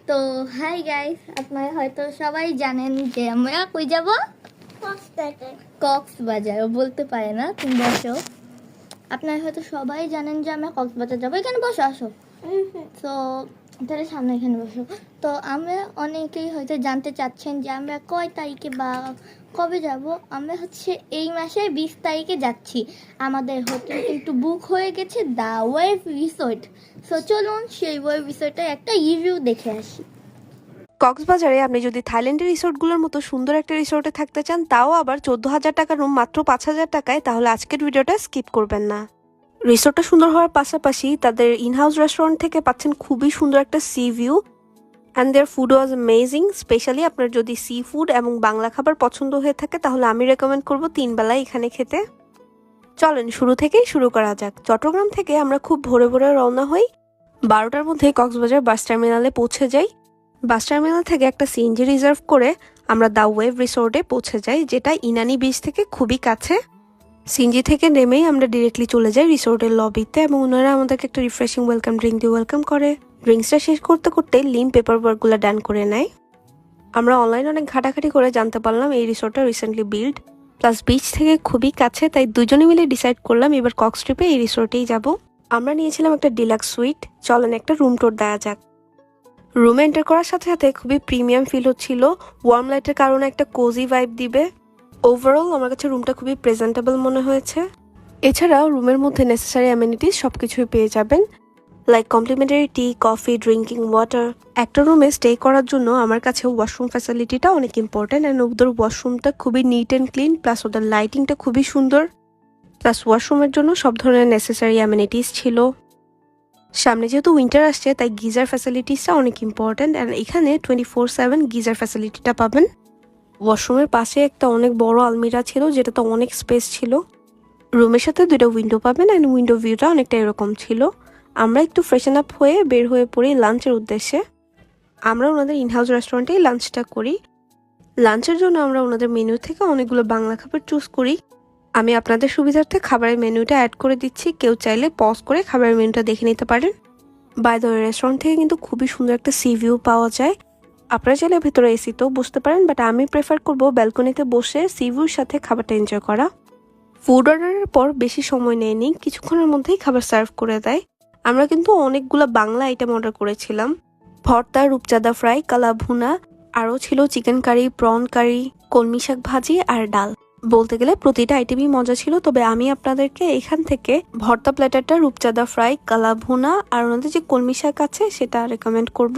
তো hi guys, আপনারা হয়তো সবাই জানেন যে আমরা কই যাব। কক্সবাজার বলতে পারে না, তুমি বসো। আপনারা হয়তো সবাই জানেন যে আমরা কক্সবাজার যাবো। এখানে বসো, আসো। তো তাহলে সামনে এখানে বসো। তো আমরা অনেকেই হয়তো জানতে চাচ্ছেন যে আমরা কয় তারিখে বা কবে যাব। আমরা এই মাসের 20 তারিখে যাচ্ছি। আমাদের হোটেল কিন্তু বুক হয়ে গেছে, দ্য ওয়েভ রিসোর্ট। সো চলুন সেই ওয়েভ রিসোর্টের একটা রিভিউ দেখে আসি। কক্সবাজারে আপনি যদি থাইল্যান্ডের রিসোর্টগুলোর মতো সুন্দর একটা রিসোর্টে থাকতে চান, তাও আবার 14,000 টাকার রুম মাত্র 5,000 টাকায়, তাহলে আজকের ভিডিওটা স্কিপ করবেন না। রিসোর্টটা সুন্দর হওয়ার পাশাপাশি তাদের ইনহাউস রেস্টুরেন্ট থেকে পাচ্ছেন খুবই সুন্দর একটা C view and their food was amazing. Specially আপনার যদি সি ফুড এবং বাংলা খাবার পছন্দ হয়ে থাকে, তাহলে আমি রেকমেন্ড করব 3 বেলায় এখানে খেতে। চলেন শুরু থেকেই শুরু করা যাক। চট্টগ্রাম থেকে আমরা খুব ভোরে ভোরে রওনা হই। 12টার মধ্যে কক্সবাজার বাস টার্মিনালে পৌঁছে যাই। বাস টার্মিনাল থেকে একটা সিএনজি রিজার্ভ করে আমরা দ্য ওয়েভ রিসোর্টে পৌঁছে যাই, যেটা ইনানি বিচ থেকে খুবই কাছে। সিএনজি থেকে নেমেই আমরা ডিরেক্টলি চলে যাই রিসোর্টের লবিতে এবং ওনারা আমাদেরকে একটা রিফ্রেশিং ওয়েলকাম ড্রিঙ্ক দিয়ে ওয়েলকাম করে। ড্রিঙ্কসটা শেষ করতে করতে লিম পেপার ওয়ার্কগুলো ডান করে নেয়। আমরা অনলাইনে অনেক ঘাটাঘাটি করে জানতে পারলাম এই রিসোর্টটা রিসেন্টলি বিল্ড, প্লাস বিচ থেকে খুবই কাছে। তাই দুজনে মিলে ডিসাইড করলাম এবার কক্স ট্রিপে এই রিসোর্টেই যাব। আমরা নিয়েছিলাম একটা ডিলাক্স সুইট। চলেন একটা রুম টুর দেওয়া যাক। রুমে এন্টার করার সাথে সাথে খুবই প্রিমিয়াম ফিল হচ্ছিল। ওয়ার্ম লাইটের কারণে একটা কোজি ভাইব দিবে। ওভারঅল আমার কাছে রুমটা খুবই প্রেজেন্টেবল মনে হয়েছে। এছাড়াও রুমের মধ্যে নেসেসারি অ্যামেনিটিস সবকিছুই পেয়ে যাবেন, লাইক কমপ্লিমেন্টারি টি, কফি, ড্রিঙ্কিং ওয়াটার। একটা রুমে স্টে করার জন্য আমার কাছে ওয়াশরুম ফ্যাসিলিটিটা অনেক ইম্পর্টেন্ট। অ্যান্ড ওদের ওয়াশরুমটা খুবই নিট অ্যান্ড ক্লিন, প্লাস ওদের লাইটিংটা খুবই সুন্দর। প্লাস ওয়াশরুমের জন্য সব ধরনের নেসেসারি অ্যামেনিটিস ছিল। সামনে যেহেতু উইন্টার আসছে, তাই গিজার ফ্যাসিলিটিসটা অনেক ইম্পর্টেন্ট। অ্যান্ড এখানে 24/7 গিজার ফ্যাসিলিটিটা পাবেন। ওয়াশরুমের পাশে একটা অনেক বড় আলমিরা ছিল, যেটাতে অনেক স্পেস ছিল। রুমের সাথে 2টা উইন্ডো পাবেন অ্যান্ড উইন্ডো ভিউটা অনেকটা এরকম ছিল। আমরা একটু ফ্রেশন আপ হয়ে বের হয়ে পড়ি লাঞ্চের উদ্দেশ্যে। আমরা ওনাদের ইনহাউস রেস্টুরেন্টেই লাঞ্চটা করি। লাঞ্চের জন্য আমরা ওনাদের মেনু থেকে অনেকগুলো বাংলা খাবার চুজ করি। আমি আপনাদের সুবিধার্থে খাবারের মেনুটা অ্যাড করে দিচ্ছি, কেউ চাইলে পজ করে খাবারের মেনুটা দেখে নিতে পারেন। বাই দ্য ওয়ে, রেস্টুরেন্ট থেকে কিন্তু খুবই সুন্দর একটা সি ভিউ পাওয়া যায়। আপনারা চাইলে ভেতরে এসিতেও বসতে পারেন, বাট আমি প্রেফার করবো ব্যালকনিতে বসে সি ভিউর সাথে খাবারটা এনজয় করা। ফুড অর্ডারের পর বেশি সময় নেয়নি, কিছুক্ষণের মধ্যেই খাবার সার্ভ করে দেয়। আমরা কিন্তু অনেকগুলো বাংলা আইটেম অর্ডার করেছিলাম। ভর্তা, রূপচাঁদা ফ্রাই, কালা ভুনা, আরও ছিল চিকেন কারি, প্রন কারি, কলমি শাক ভাজি আর ডাল। বলতে গেলে প্রতিটা আইটেমই মজা ছিল, তবে আমি আপনাদেরকে এখান থেকে ভর্তা প্ল্যাটারটা, রূপচাঁদা ফ্রাই, কালা ভুনা আর ওনাদের যে কলমি শাক আছে সেটা রেকমেন্ড করব।